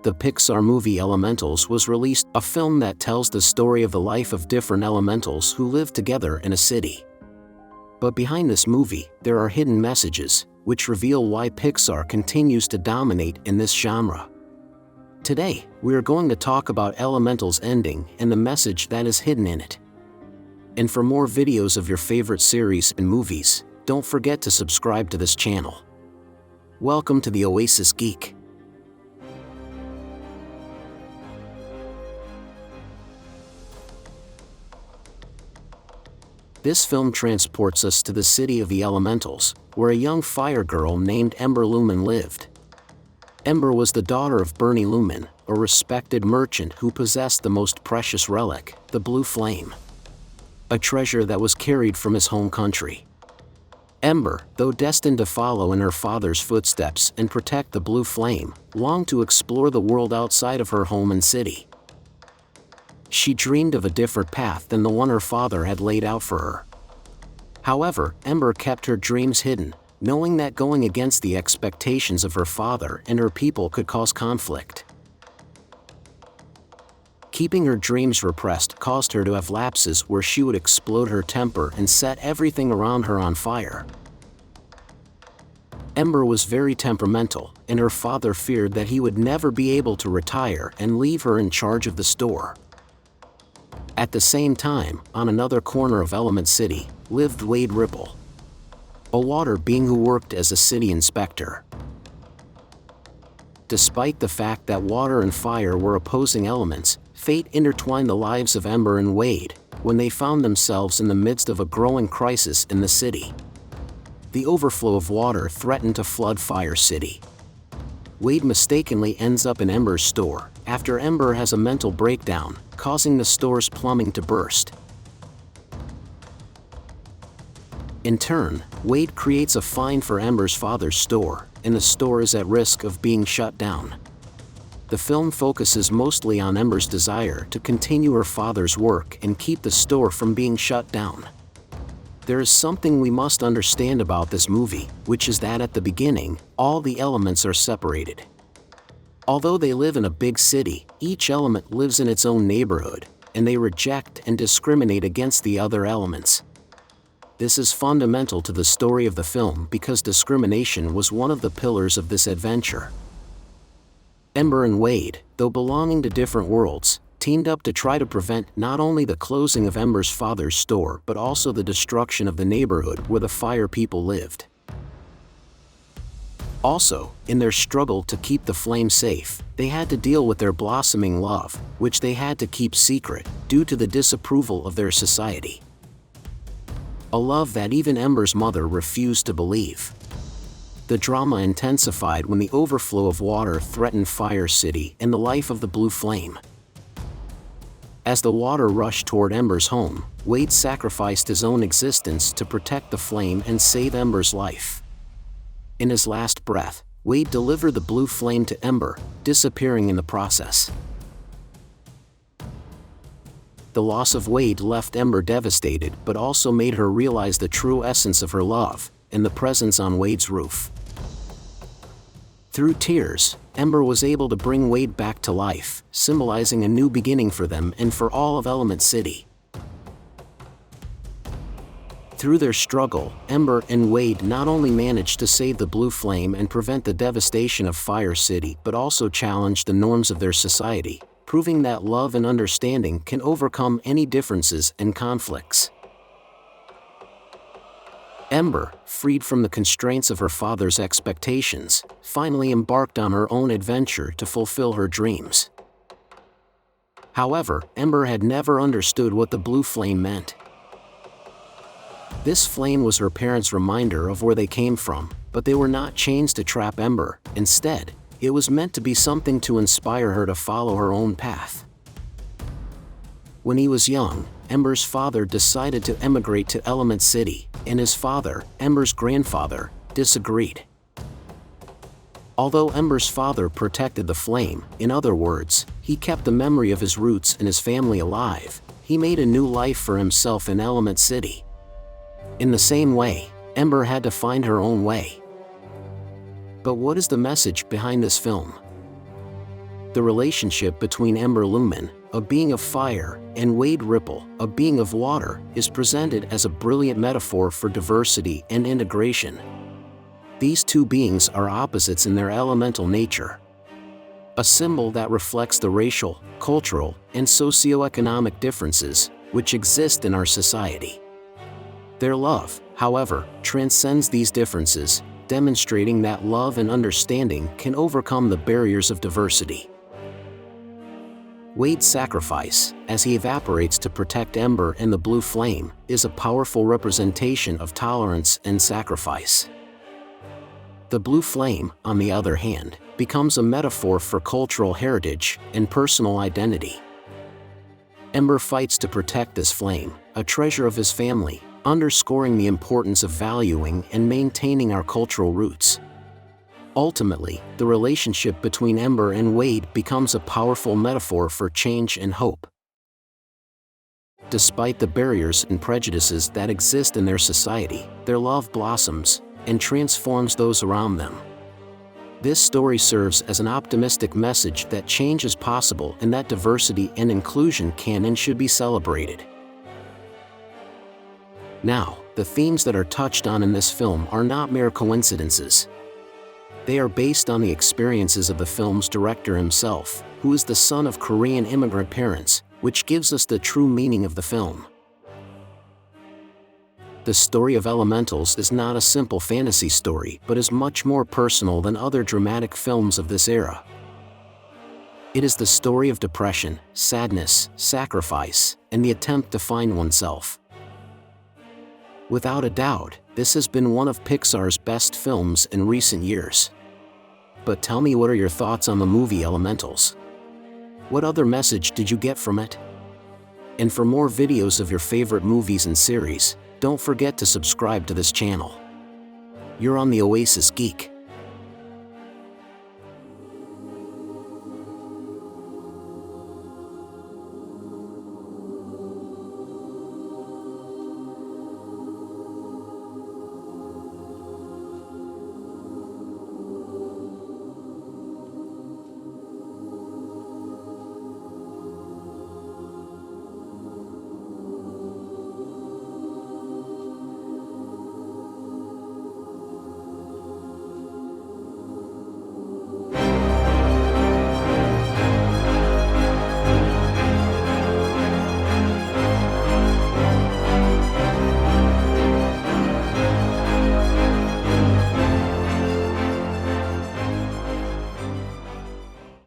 the Pixar movie Elementals was released, a film that tells the story of the life of different elementals who live together in a city. But behind this movie, there are hidden messages, which reveal why Pixar continues to dominate in this genre. Today, we are going to talk about Elemental's ending and the message that is hidden in it. And for more videos of your favorite series and movies, don't forget to subscribe to this channel. Welcome to the Oasis Geek. This film transports us to the city of the Elementals, where a young fire girl named Ember Lumen lived. Ember was the daughter of Bernie Lumen, a respected merchant who possessed the most precious relic, the blue flame. A treasure that was carried from his home country. Ember, though destined to follow in her father's footsteps and protect the blue flame, longed to explore the world outside of her home and city. She dreamed of a different path than the one her father had laid out for her. However, Ember kept her dreams hidden, knowing that going against the expectations of her father and her people could cause conflict. Keeping her dreams repressed caused her to have lapses where she would explode her temper and set everything around her on fire. Ember was very temperamental, and her father feared that he would never be able to retire and leave her in charge of the store. At the same time, on another corner of Element City, lived Wade Ripple, a water being who worked as a city inspector. Despite the fact that water and fire were opposing elements, fate intertwined the lives of Ember and Wade when they found themselves in the midst of a growing crisis in the city. The overflow of water threatened to flood Fire City. Wade mistakenly ends up in Ember's store after Ember has a mental breakdown, causing the store's plumbing to burst. In turn, Wade creates a fine for Ember's father's store, and the store is at risk of being shut down. The film focuses mostly on Ember's desire to continue her father's work and keep the store from being shut down. There is something we must understand about this movie, which is that at the beginning, all the elements are separated. Although they live in a big city, each element lives in its own neighborhood, and they reject and discriminate against the other elements. This is fundamental to the story of the film because discrimination was one of the pillars of this adventure. Ember and Wade, though belonging to different worlds, teamed up to try to prevent not only the closing of Ember's father's store but also the destruction of the neighborhood where the fire people lived. Also, in their struggle to keep the flame safe, they had to deal with their blossoming love, which they had to keep secret due to the disapproval of their society. A love that even Ember's mother refused to believe. The drama intensified when the overflow of water threatened Fire City and the life of the blue flame. As the water rushed toward Ember's home, Wade sacrificed his own existence to protect the flame and save Ember's life. In his last breath, Wade delivered the blue flame to Ember, disappearing in the process. The loss of Wade left Ember devastated but also made her realize the true essence of her love, and the presence on Wade's roof. Through tears, Ember was able to bring Wade back to life, symbolizing a new beginning for them and for all of Element City. Through their struggle, Ember and Wade not only managed to save the blue flame and prevent the devastation of Fire City but also challenged the norms of their society, proving that love and understanding can overcome any differences and conflicts. Ember, freed from the constraints of her father's expectations, finally embarked on her own adventure to fulfill her dreams. However, Ember had never understood what the blue flame meant. This flame was her parents' reminder of where they came from, but they were not chains to trap Ember. Instead, it was meant to be something to inspire her to follow her own path. When he was young, Ember's father decided to emigrate to Element City, and his father, Ember's grandfather, disagreed. Although Ember's father protected the flame, in other words, he kept the memory of his roots and his family alive, he made a new life for himself in Element City. In the same way, Ember had to find her own way. But what is the message behind this film? the relationship between Ember Lumen, a being of fire, and Wade Ripple, a being of water, is presented as a brilliant metaphor for diversity and integration. These two beings are opposites in their elemental nature, a symbol that reflects the racial, cultural, and socioeconomic differences which exist in our society. Their love, however, transcends these differences, demonstrating that love and understanding can overcome the barriers of diversity. Wade's sacrifice, as he evaporates to protect Ember and the blue flame, is a powerful representation of tolerance and sacrifice. The blue flame, on the other hand, becomes a metaphor for cultural heritage and personal identity. Ember fights to protect this flame, a treasure of his family, underscoring the importance of valuing and maintaining our cultural roots. Ultimately, the relationship between Ember and Wade becomes a powerful metaphor for change and hope. Despite the barriers and prejudices that exist in their society, their love blossoms and transforms those around them. This story serves as an optimistic message that change is possible and that diversity and inclusion can and should be celebrated. Now, the themes that are touched on in this film are not mere coincidences. They are based on the experiences of the film's director himself, who is the son of Korean immigrant parents, which gives us the true meaning of the film. The story of Elementals is not a simple fantasy story but is much more personal than other dramatic films of this era. It is the story of depression, sadness, sacrifice, and the attempt to find oneself. Without a doubt, this has been one of Pixar's best films in recent years. But tell me, what are your thoughts on the movie Elementals? What other message did you get from it? And for more videos of your favorite movies and series, don't forget to subscribe to this channel. You're on the Oasis Geek.